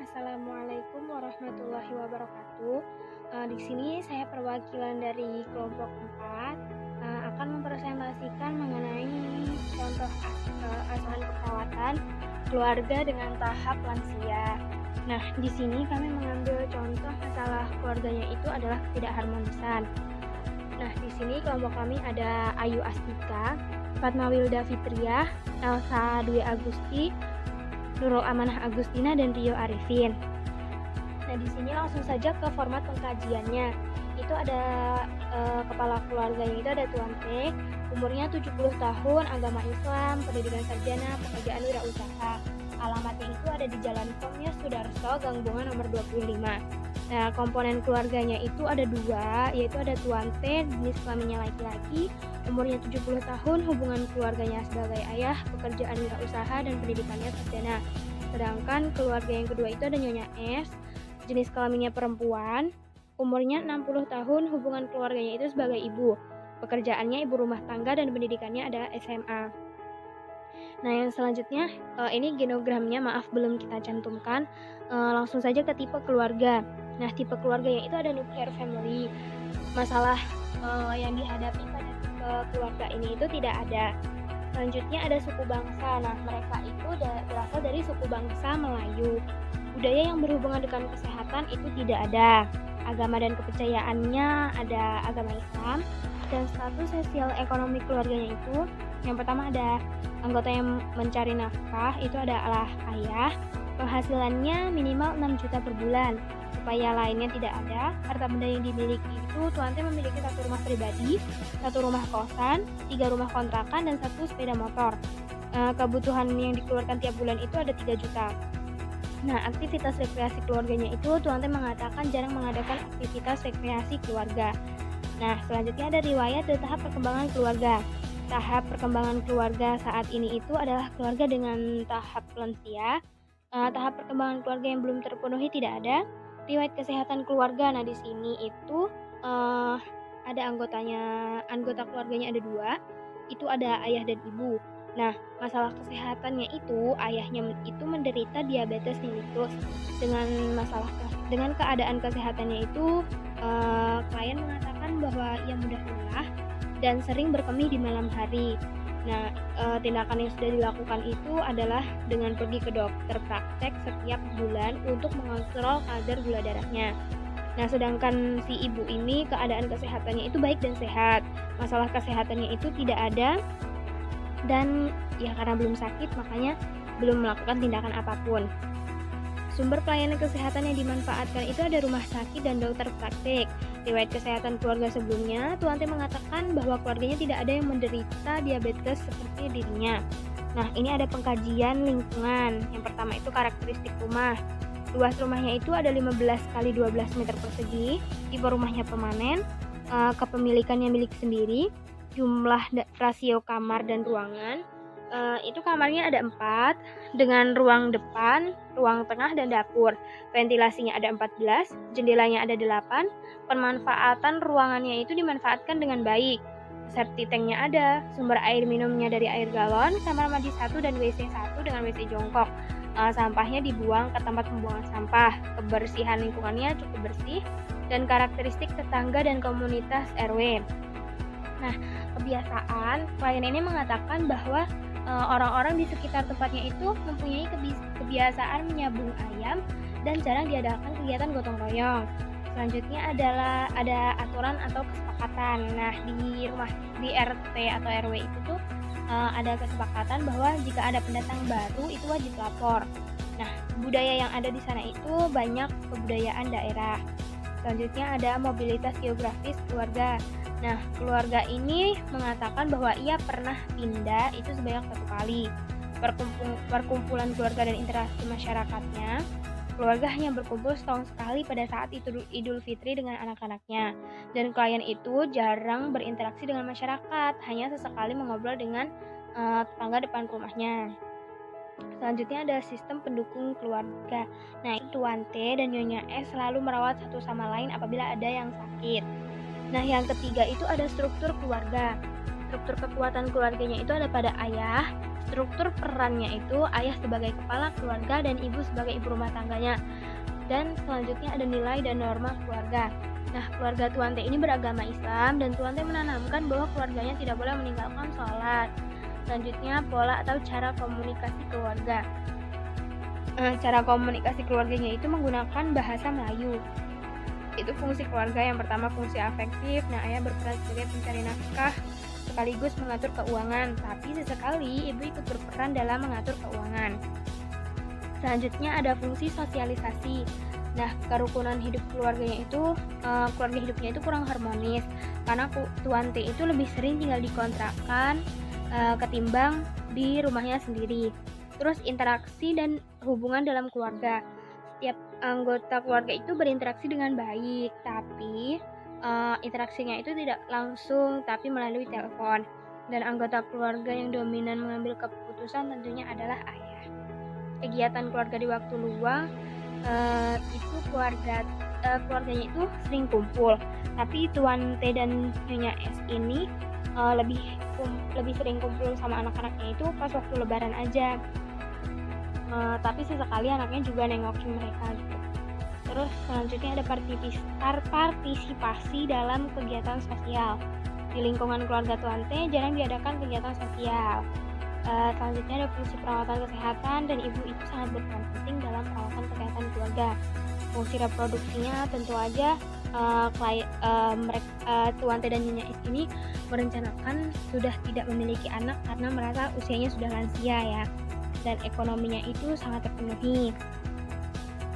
Assalamualaikum warahmatullahi wabarakatuh. Di sini saya perwakilan dari kelompok 4 akan mempresentasikan mengenai contoh asuhan perawatan keluarga dengan tahap lansia. Nah, di sini kami mengambil contoh masalah keluarganya itu adalah ketidakharmonisan. Nah, di sini kelompok kami ada Ayu Astika, Fatma Wilda Fitriah, Elsa Dwi Agusti, Nurul Amanah Agustina, dan Rio Arifin. Nah, di sini langsung saja ke format pengkajiannya. Itu ada kepala keluarganya itu ada Tuan T, umurnya 70 tahun, agama Islam, pendidikan sarjana, pekerjaan wirausaha. Alamatnya itu ada di Jalan Komnya Sudarso, Gang Bunga nomor 25. Nah, komponen keluarganya itu ada 2, yaitu ada Tuan T, jenis kelaminnya laki-laki, umurnya 70 tahun, hubungan keluarganya sebagai ayah, pekerjaan wirausaha, dan pendidikannya sarjana. Sedangkan keluarga yang kedua itu ada Nyonya S, jenis kelaminnya perempuan, umurnya 60 tahun, hubungan keluarganya itu sebagai ibu, pekerjaannya ibu rumah tangga, dan pendidikannya ada SMA. Nah, yang selanjutnya ini genogramnya, maaf belum kita cantumkan. Langsung saja ke tipe keluarga. Nah, tipe keluarganya itu ada nuclear family. Masalah yang dihadapi pada tipe keluarga ini itu tidak ada. Selanjutnya ada suku bangsa. Nah, mereka itu berasal dari suku bangsa Melayu. Budaya yang berhubungan dengan kesehatan itu tidak ada. Agama dan kepercayaannya ada agama Islam. Dan status sosial ekonomi keluarganya itu, yang pertama ada anggota yang mencari nafkah, itu adalah ayah. Penghasilannya minimal 6 juta per bulan. Upaya lainnya tidak ada. Harta benda yang dimiliki itu Tuan T memiliki 1 rumah pribadi, 1 rumah kosan, 3 rumah kontrakan, dan 1 sepeda motor. Kebutuhan yang dikeluarkan tiap bulan itu ada 3 juta. Nah, aktivitas rekreasi keluarganya itu Tuan T mengatakan jarang mengadakan aktivitas rekreasi keluarga. Nah, selanjutnya ada riwayat dan tahap perkembangan keluarga. Tahap perkembangan keluarga saat ini itu adalah keluarga dengan tahap lansia. Tahap perkembangan keluarga yang belum terpenuhi tidak ada. Riwayat kesehatan keluarga. Nah, di sini itu ada anggota keluarganya ada 2. Itu ada ayah dan ibu. Nah, masalah kesehatannya itu ayahnya itu menderita diabetes mellitus. Dengan keadaan kesehatannya itu klien mengatakan bahwa ia mudah lelah dan sering berkemih di malam hari. Nah, tindakan yang sudah dilakukan itu adalah dengan pergi ke dokter praktek setiap bulan untuk mengontrol kadar gula darahnya. Nah, sedangkan si ibu ini keadaan kesehatannya itu baik dan sehat. Masalah kesehatannya itu tidak ada, dan ya karena belum sakit makanya belum melakukan tindakan apapun. Sumber pelayanan kesehatan yang dimanfaatkan itu ada rumah sakit dan dokter praktik. Riwayat kesehatan keluarga sebelumnya, Tuan T mengatakan bahwa keluarganya tidak ada yang menderita diabetes seperti dirinya. Nah, ini ada pengkajian lingkungan. Yang pertama itu karakteristik rumah. Luas rumahnya itu ada 15 kali 12 meter persegi. Tipe rumahnya permanen. Kepemilikannya milik sendiri. Jumlah rasio kamar dan ruangan. Itu kamarnya ada 4 dengan ruang depan, ruang tengah, dan dapur. Ventilasinya ada 14, jendelanya ada 8. Pemanfaatan ruangannya itu dimanfaatkan dengan baik. Septic tanknya ada, sumber air minumnya dari air galon, kamar mandi 1 dan WC 1 dengan WC jongkok. Sampahnya dibuang ke tempat pembuangan sampah. Kebersihan lingkungannya cukup bersih, dan karakteristik tetangga dan komunitas RW. Nah, kebiasaan klien ini mengatakan bahwa orang-orang di sekitar tempatnya itu mempunyai kebiasaan menyabung ayam dan jarang diadakan kegiatan gotong royong. Selanjutnya adalah ada aturan atau kesepakatan. Nah, di RT atau RW itu tuh ada kesepakatan bahwa jika ada pendatang baru itu wajib lapor. Nah, budaya yang ada di sana itu banyak kebudayaan daerah. Selanjutnya ada mobilitas geografis keluarga. Nah, keluarga ini mengatakan bahwa ia pernah pindah itu sebanyak 1 kali. Perkumpulan keluarga dan interaksi masyarakatnya, keluarga hanya berkumpul setahun sekali pada saat Idul Fitri dengan anak-anaknya. Dan klien itu jarang berinteraksi dengan masyarakat, hanya sesekali mengobrol dengan tetangga depan rumahnya. Selanjutnya ada sistem pendukung keluarga. Nah, Tuan T dan Nyonya S selalu merawat satu sama lain apabila ada yang sakit. Nah, yang ketiga itu ada struktur keluarga. struktur kekuatan keluarganya itu ada pada ayah. Struktur perannya itu ayah sebagai kepala keluarga dan ibu sebagai ibu rumah tangganya. Dan selanjutnya ada nilai dan norma keluarga. Nah, keluarga Tuan T ini beragama Islam dan Tuan T menanamkan bahwa keluarganya tidak boleh meninggalkan sholat. Selanjutnya, pola atau cara komunikasi keluarga. Cara komunikasi keluarganya itu menggunakan bahasa Melayu. Itu fungsi keluarga. Yang pertama, fungsi afektif. Nah, ayah berperan sebagai pencari nafkah sekaligus mengatur keuangan, tapi sesekali ibu ikut berperan dalam mengatur keuangan. Selanjutnya ada fungsi sosialisasi. Nah, kerukunan hidup keluarganya itu keluarga hidupnya itu kurang harmonis karena Tuan T itu lebih sering tinggal di kontrakan ketimbang di rumahnya sendiri. Terus interaksi dan hubungan dalam keluarga. Setiap anggota keluarga itu berinteraksi dengan baik, tapi interaksinya itu tidak langsung tapi melalui telepon. Dan anggota keluarga yang dominan mengambil keputusan tentunya adalah ayah. Kegiatan keluarga di waktu luang itu keluarganya itu sering kumpul, tapi Tuan T dan Nyonya S ini lebih sering kumpul sama anak-anaknya itu pas waktu lebaran aja. Tapi sesekali anaknya juga nengokin mereka gitu. Terus selanjutnya ada partisipasi dalam kegiatan sosial. Di lingkungan keluarga Tuan T jarang diadakan kegiatan sosial. Selanjutnya ada fungsi perawatan kesehatan, dan ibu itu sangat berperan penting dalam perawatan kesehatan keluarga. Fungsi reproduksinya tentu aja Tuan T dan Nyonya S ini merencanakan sudah tidak memiliki anak karena merasa usianya sudah lansia ya, dan ekonominya itu sangat terpenuhi.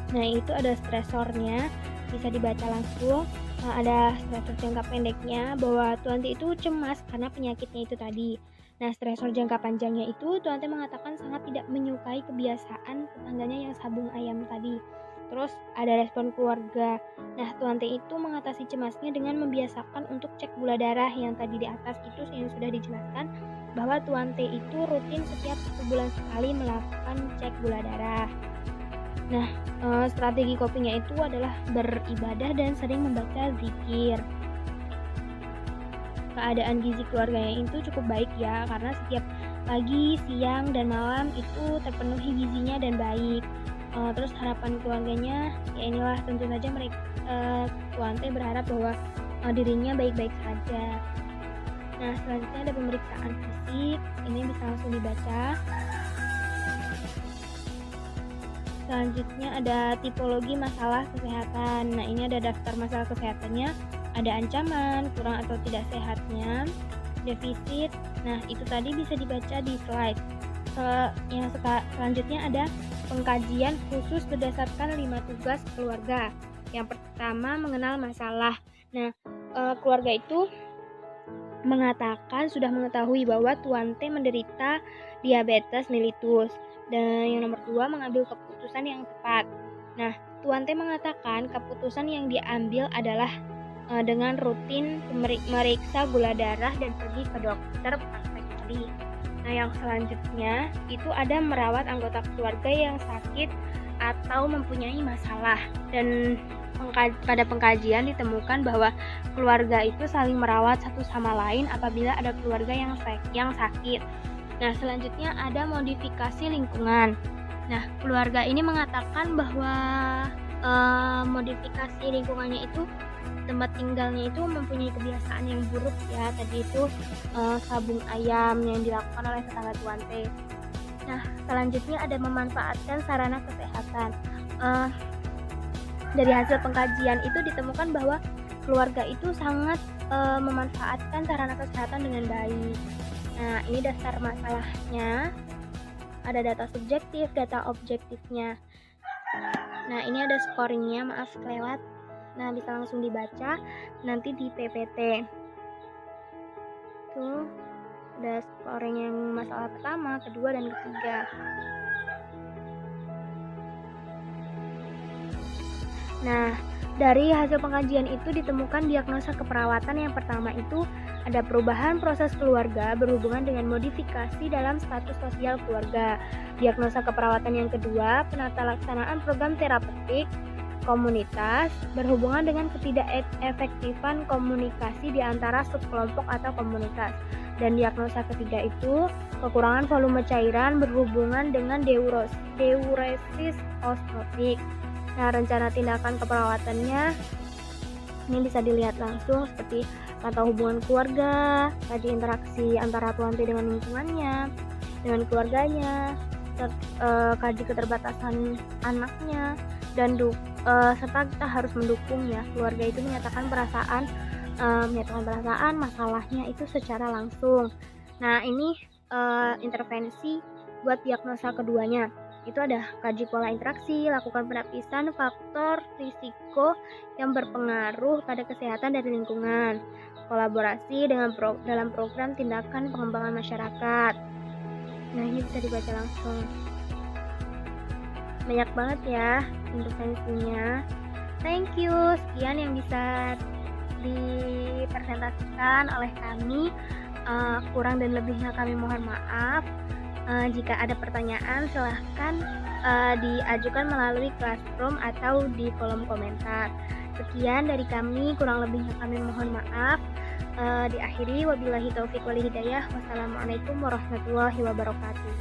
Nah, itu ada stresornya, bisa dibaca langsung. Ada stresor jangka pendeknya bahwa Tuan T itu cemas karena penyakitnya itu tadi. Nah, stresor jangka panjangnya itu Tuan T mengatakan sangat tidak menyukai kebiasaan tetangganya yang sabung ayam tadi. Terus ada respon keluarga. Nah, Tuan T itu mengatasi cemasnya dengan membiasakan untuk cek gula darah yang tadi di atas itu yang sudah dijelaskan bahwa Tuan T itu rutin setiap 1 bulan sekali melakukan cek gula darah. Nah, strategi kopinya itu adalah beribadah dan sering membaca zikir. Keadaan gizi keluarganya itu cukup baik ya, karena setiap pagi, siang, dan malam itu terpenuhi gizinya dan baik. Terus harapan keluarganya ya inilah, tentu saja mereka Tuan T berharap bahwa dirinya baik-baik saja. Nah, selanjutnya ada pemeriksaan fisik, ini bisa langsung dibaca. Selanjutnya ada tipologi masalah kesehatan. Nah, ini ada daftar masalah kesehatannya. Ada ancaman, kurang atau tidak sehatnya, defisit. Nah, itu tadi bisa dibaca di slide. Yang selanjutnya ada pengkajian khusus berdasarkan 5 tugas keluarga. Yang pertama, mengenal masalah. Nah, keluarga itu mengatakan sudah mengetahui bahwa Tuan T menderita diabetes mellitus. Dan yang nomor 2, mengambil keputusan yang tepat. Nah, Tuan T mengatakan keputusan yang diambil adalah dengan rutin meriksa gula darah dan pergi ke dokter praktek tadi. Nah, yang selanjutnya itu ada merawat anggota keluarga yang sakit atau mempunyai masalah. Dan pada pengkajian ditemukan bahwa keluarga itu saling merawat satu sama lain apabila ada keluarga yang sakit. Nah, selanjutnya ada modifikasi lingkungan. Nah, keluarga ini mengatakan bahwa modifikasi lingkungannya itu tempat tinggalnya itu mempunyai kebiasaan yang buruk ya. Tadi itu sabung ayam yang dilakukan oleh tetangga Tuan T. Nah, selanjutnya ada memanfaatkan sarana kesehatan. Dari hasil pengkajian itu ditemukan bahwa keluarga itu sangat memanfaatkan sarana kesehatan dengan baik. Nah, ini dasar masalahnya. Ada data subjektif, data objektifnya. Nah, ini ada scoringnya, maaf kelewat. Nah, bisa langsung dibaca nanti di PPT. Tuh, ada scoring yang masalah pertama, kedua, dan ketiga. Nah, dari hasil pengkajian itu ditemukan diagnosa keperawatan yang pertama itu ada perubahan proses keluarga berhubungan dengan modifikasi dalam status sosial keluarga. Diagnosa keperawatan yang kedua, penata laksanaan program terapeutik komunitas berhubungan dengan ketidakefektifan komunikasi di antara subkelompok atau komunitas. Dan diagnosa ketiga itu kekurangan volume cairan berhubungan dengan diuresis osmotik. Nah, rencana tindakan keperawatannya ini bisa dilihat langsung seperti pantau hubungan keluarga, kaji interaksi antara tuanti dengan lingkungannya, dengan keluarganya, kaji keterbatasan anaknya, dan serta kita harus mendukung ya keluarga itu menyatakan perasaan masalahnya itu secara langsung. Nah, ini intervensi buat diagnosa keduanya. Itu ada kaji pola interaksi, lakukan penapisan faktor risiko yang berpengaruh pada kesehatan dari lingkungan, kolaborasi dalam program tindakan pengembangan masyarakat. Nah, ini bisa dibaca langsung. Banyak banget ya intervensinya. Thank you. Sekian yang bisa dipresentasikan oleh kami. Kurang dan lebihnya kami mohon maaf. Jika ada pertanyaan silahkan diajukan melalui Classroom atau di kolom komentar. Sekian dari kami, kurang lebihnya kami mohon maaf. Diakhiri wabillahi taufik wal hidayah. Wassalamualaikum warahmatullahi wabarakatuh.